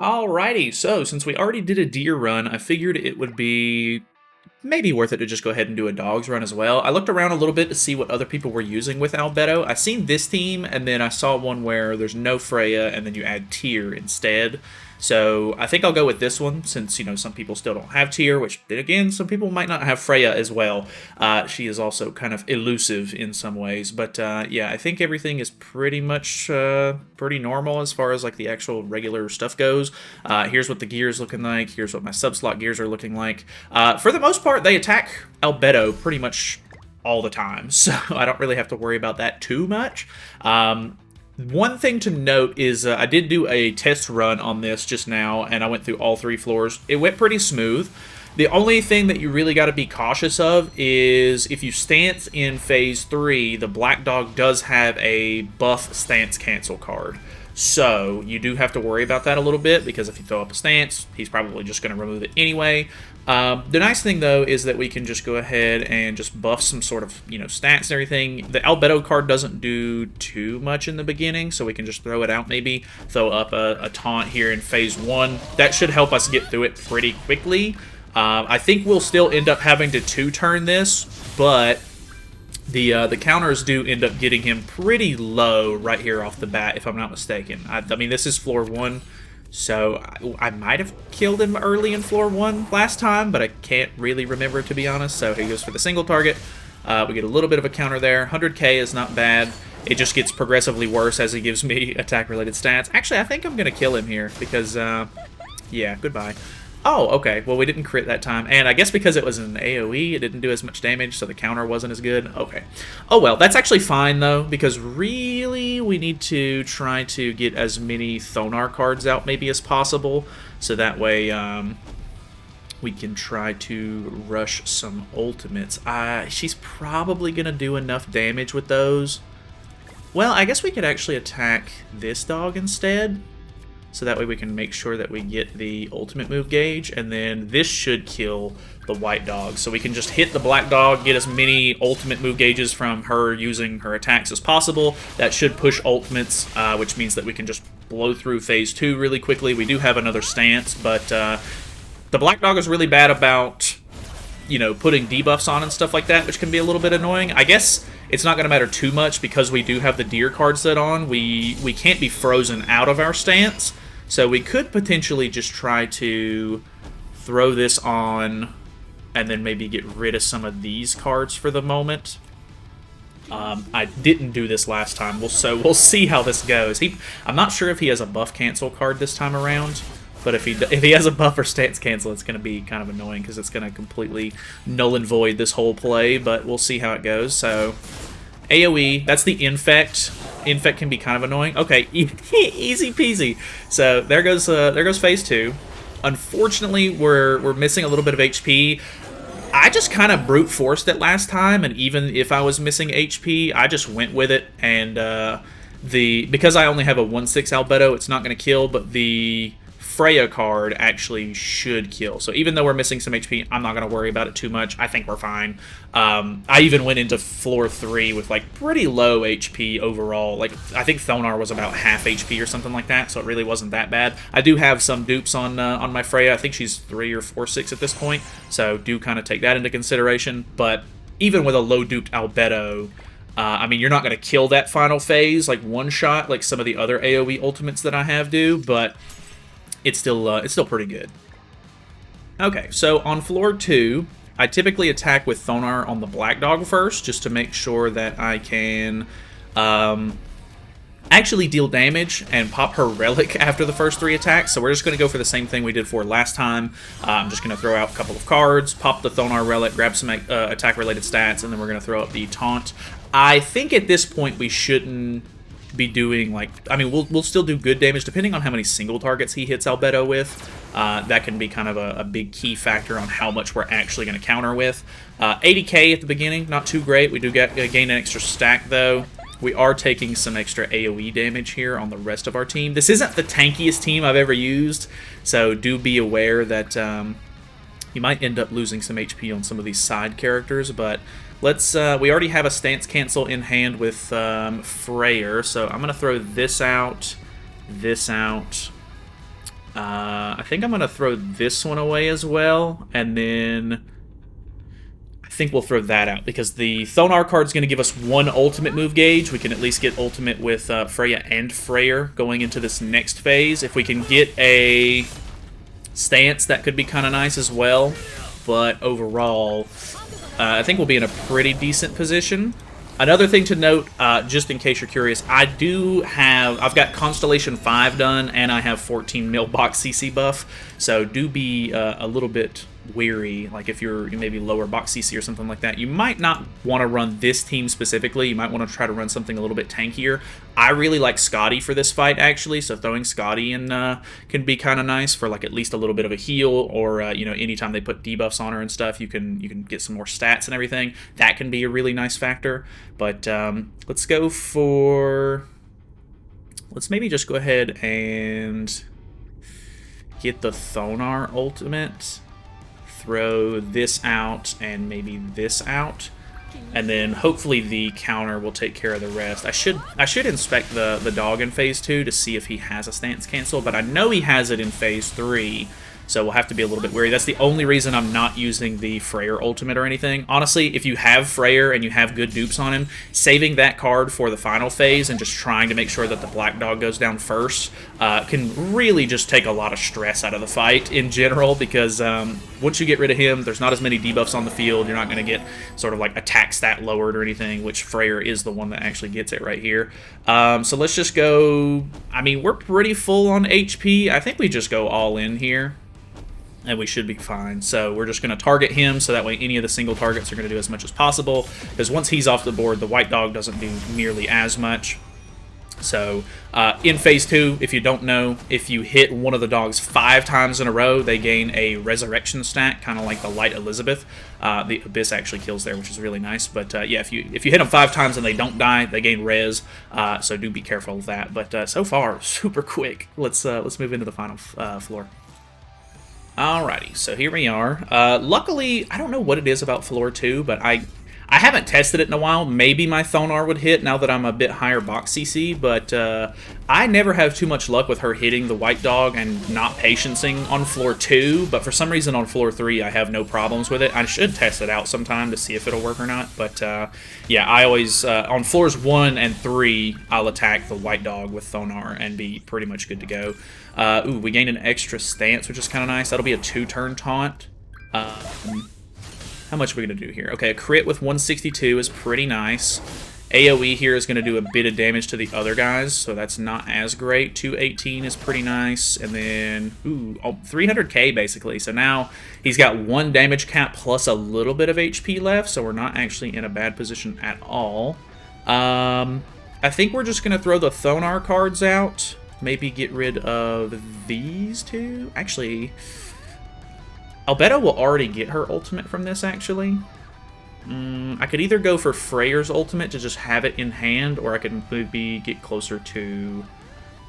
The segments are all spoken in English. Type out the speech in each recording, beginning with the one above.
Alrighty, so since we already did a deer run, I figured it would be maybe worth it to just go ahead and do a dogs run as well. I looked around a little bit to see what other people were using with Albedo. I seen this team, and then I saw one where there's no Freya, and then you add Tyr instead. So I think I'll go with this one, since, some people still don't have Tyr, which, then again, some people might not have Freya as well. She is also kind of elusive in some ways. But, yeah, I think everything is pretty much pretty normal as far as, like, the actual regular stuff goes. Here's what the gear is looking like. Here's what my sub-slot gears are looking like. For the most part, they attack Albedo pretty much all the time, so I don't really have to worry about that too much. One thing to note is I did do a test run on this just now, and I went through all 3 floors. It went pretty smooth. The only thing that you really got to be cautious of is if you stance in Phase 3, the Black Dog does have a buff stance cancel card. So you do have to worry about that a little bit, because if you throw up a stance, he's probably just going to remove it anyway. The nice thing, though, is that we can just go ahead and just buff some sort of, stats and everything. The Albedo card doesn't do too much in the beginning, so we can just throw it out maybe. Throw up a taunt here in Phase 1. That should help us get through it pretty quickly. I think we'll still end up having to 2-turn this, but the counters do end up getting him pretty low right here off the bat, if I'm not mistaken. I mean, this is floor 1, so I might have killed him early in floor 1 last time, but I can't really remember, to be honest. So he goes for the single target. We get a little bit of a counter there. 100k is not bad. It just gets progressively worse as he gives me attack-related stats. Actually, I think I'm going to kill him here because, yeah, goodbye. Oh, okay. Well, we didn't crit that time. And I guess because it was an AoE, it didn't do as much damage, so the counter wasn't as good. Okay. Oh, well, that's actually fine, though, because really we need to try to get as many Thonar cards out maybe as possible, so that way we can try to rush some ultimates. She's probably going to do enough damage with those. Well, I guess we could actually attack this dog instead. So that way we can make sure that we get the ultimate move gauge, and then this should kill the white dog. So we can just hit the black dog, get as many ultimate move gauges from her using her attacks as possible. That should push ultimates, which means that we can just blow through Phase 2 really quickly. We do have another stance, but the black dog is really bad about, putting debuffs on and stuff like that, which can be a little bit annoying. I guess it's not going to matter too much because we do have the deer card set on. We can't be frozen out of our stance, so we could potentially just try to throw this on and then maybe get rid of some of these cards for the moment. I didn't do this last time, so we'll see how this goes. I'm not sure if he has a buff cancel card this time around. But if he has a buff or stance cancel, it's going to be kind of annoying because it's going to completely null and void this whole play, but we'll see how it goes. So, AoE, that's the infect. Infect can be kind of annoying. Okay, easy peasy. So, there goes Phase 2. Unfortunately, we're missing a little bit of HP. I just kind of brute forced it last time, and even if I was missing HP, I just went with it, and because I only have a 1/6 Albedo, it's not going to kill, but the Freya card actually should kill. So even though we're missing some HP, I'm not going to worry about it too much. I think we're fine. I even went into floor 3 with like pretty low HP overall. Like I think Thonar was about half HP or something like that, so it really wasn't that bad. I do have some dupes on my Freya. I think she's 3 or 4/6 at this point, so do kind of take that into consideration. But even with a low duped Albedo, I mean, you're not going to kill that final phase like one shot like some of the other AoE ultimates that I have do, but it's still pretty good. Okay, so on floor 2, I typically attack with Thonar on the black dog first, just to make sure that I can actually deal damage and pop her relic after the first 3 attacks. So we're just going to go for the same thing we did for last time. I'm just going to throw out a couple of cards, pop the Thonar relic, grab some attack-related stats, and then we're going to throw up the taunt. I think at this point we shouldn't be doing we'll still do good damage depending on how many single targets he hits Albedo with. That can be kind of a big key factor on how much we're actually going to counter with. 80k at the beginning, not too great. We do gain an extra stack though. We are taking some extra AoE damage here on the rest of our team. This isn't the tankiest team I've ever used, so do be aware that you might end up losing some HP on some of these side characters, but let's, we already have a stance cancel in hand with Freyr, so I'm going to throw this out, think I'm going to throw this one away as well, and then I think we'll throw that out, because the Thonar card is going to give us one ultimate move gauge. We can at least get ultimate with Freya and Freyr going into this next phase. If we can get a stance, that could be kind of nice as well, but overall, I think we'll be in a pretty decent position. Another thing to note, just in case you're curious, I've got Constellation 5 done, and I have 14 mil box CC buff, so do be a little bit weary. Like if you're maybe lower box CC or something like that, you might not want to run this team specifically. You might want to try to run something a little bit tankier. I really like Scotty for this fight, actually, so throwing Scotty in can be kind of nice for like at least a little bit of a heal, or anytime they put debuffs on her and stuff, you can get some more stats and everything. That can be a really nice factor. But let's maybe just go ahead and get the Thonar ultimate, throw this out, and maybe this out, and then hopefully the counter will take care of the rest. I should inspect the dog in phase 2 to see if he has a stance cancel, but I know he has it in phase 3, so we'll have to be a little bit wary. That's the only reason I'm not using the Freyr ultimate or anything. Honestly, if you have Freyr and you have good dupes on him, saving that card for the final phase and just trying to make sure that the black dog goes down first can really just take a lot of stress out of the fight in general, because once you get rid of him, there's not as many debuffs on the field. You're not going to get sort of like attack stat lowered or anything, which Freyr is the one that actually gets it right here. So let's just go... I mean, we're pretty full on HP. I think we just go all in here, and we should be fine. So we're just going to target him, so that way any of the single targets are going to do as much as possible, because once he's off the board, the white dog doesn't do nearly as much. So in phase 2, if you don't know, if you hit one of the dogs 5 times in a row, they gain a resurrection stat, kind of like the Light Elizabeth. The Abyss actually kills there, which is really nice. But yeah, if you hit them 5 times and they don't die, they gain res. So do be careful of that. But so far, super quick. Let's move into the final floor. Alrighty, so here we are. Luckily, I don't know what it is about floor 2, but I haven't tested it in a while. Maybe my Thonar would hit now that I'm a bit higher box CC, but I never have too much luck with her hitting the white dog and not patiencing on floor 2, but for some reason on floor 3 I have no problems with it. I should test it out sometime to see if it'll work or not, but yeah, I always, on floors 1 and 3, I'll attack the white dog with Thonar and be pretty much good to go. Ooh, we gained an extra stance, which is kind of nice. That'll be a 2-turn taunt. How much are we going to do here? Okay, a crit with 162 is pretty nice. AoE here is going to do a bit of damage to the other guys, so that's not as great. 218 is pretty nice. And then, ooh, 300k basically. So now he's got 1 damage cap plus a little bit of HP left, so we're not actually in a bad position at all. I think we're just going to throw the Thonar cards out. Maybe get rid of these 2. Actually... Albedo will already get her ultimate from this, actually. I could either go for Freyr's ultimate to just have it in hand, or I could maybe get closer to...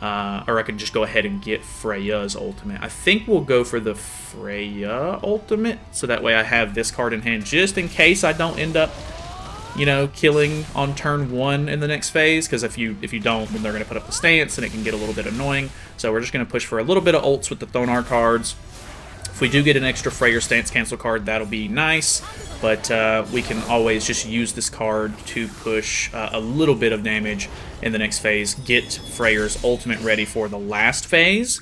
or I could just go ahead and get Freya's ultimate. I think we'll go for the Freya ultimate, so that way I have this card in hand, just in case I don't end up, killing on turn 1 in the next phase, because if you don't, then they're going to put up the stance, and it can get a little bit annoying. So we're just going to push for a little bit of ults with the Thonar cards. If we do get an extra Freyr stance cancel card, that'll be nice, but we can always just use this card to push a little bit of damage in the next phase, get Freyr's ultimate ready for the last phase.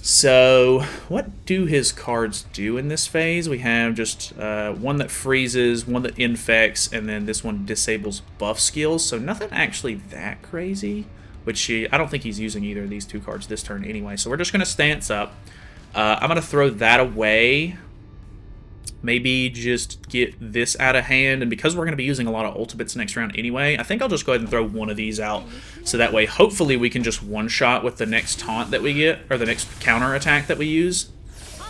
So what do his cards do in this phase? We have just one that freezes, one that infects, and then this one disables buff skills, so nothing actually that crazy, which I don't think he's using either of these 2 cards this turn anyway, so we're just going to stance up. I'm going to throw that away. Maybe just get this out of hand. And because we're going to be using a lot of ultimates next round anyway, I think I'll just go ahead and throw one of these out. So that way, hopefully, we can just one-shot with the next taunt that we get, or the next counter attack that we use.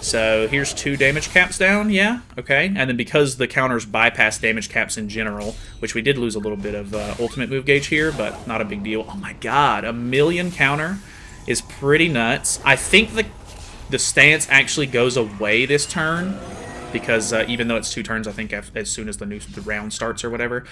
So here's 2 damage caps down, yeah, okay. And then because the counters bypass damage caps in general, which we did lose a little bit of ultimate move gauge here, but not a big deal. Oh my god, a million counter is pretty nuts. I think the stance actually goes away this turn, because even though it's 2 turns, I think as soon as the round starts or whatever.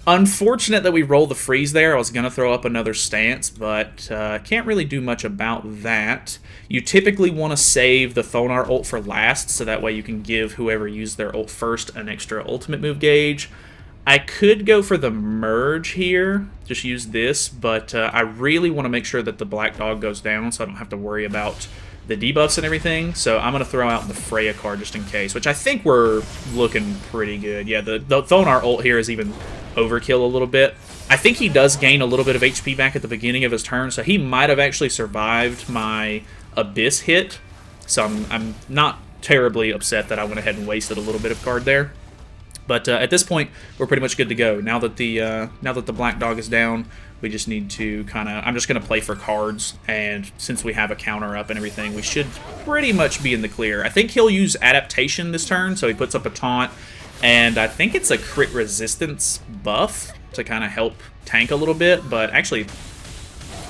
Unfortunate that we roll the freeze there. I was going to throw up another stance, but can't really do much about that. You typically want to save the Thonar ult for last, so that way you can give whoever used their ult first an extra ultimate move gauge. I could go for the merge here, just use this, but I really want to make sure that the black dog goes down so I don't have to worry about the debuffs and everything. So I'm going to throw out the Freya card just in case, which I think we're looking pretty good. Yeah, the Thonar ult here is even overkill a little bit. I think he does gain a little bit of HP back at the beginning of his turn, so he might have actually survived my Abyss hit. So I'm not terribly upset that I went ahead and wasted a little bit of card there. But at this point, we're pretty much good to go. Now that the black dog is down, we just need to kind of... I'm just going to play for cards, and since we have a counter up and everything, we should pretty much be in the clear. I think he'll use Adaptation this turn, so he puts up a taunt, and I think it's a crit resistance buff to kind of help tank a little bit, but actually...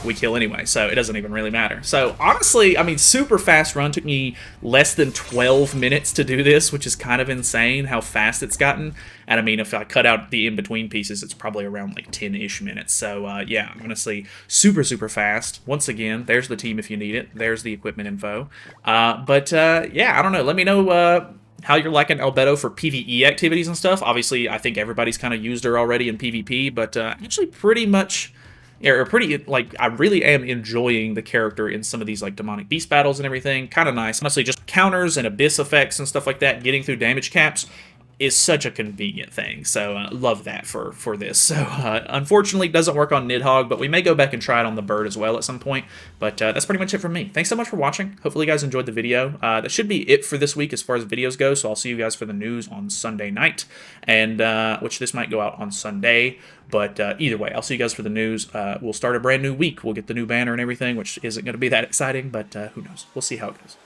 we kill anyway, so it doesn't even really matter. So honestly, I mean, super fast run. Took me less than 12 minutes to do this, which is kind of insane how fast it's gotten. And I mean, if I cut out the in-between pieces, it's probably around like 10-ish minutes. So yeah, honestly, super fast. Once again, there's the team if you need it. There's the equipment info. Yeah, I don't know. Let me know how you're liking Albedo for PvE activities and stuff. Obviously, I think everybody's kind of used her already in PvP, but actually pretty much... yeah, pretty, like, I really am enjoying the character in some of these, like, demonic beast battles and everything. Kind of nice. Honestly, just counters and abyss effects and stuff like that, getting through damage caps is such a convenient thing. So, love that for this. So, unfortunately, doesn't work on Nidhogg, but we may go back and try it on the bird as well at some point. But that's pretty much it from me. Thanks so much for watching. Hopefully, you guys enjoyed the video. That should be it for this week as far as videos go. So, I'll see you guys for the news on Sunday night, and which this might go out on Sunday. But either way, I'll see you guys for the news. We'll start a brand new week. We'll get the new banner and everything, which isn't going to be that exciting, but who knows? We'll see how it goes.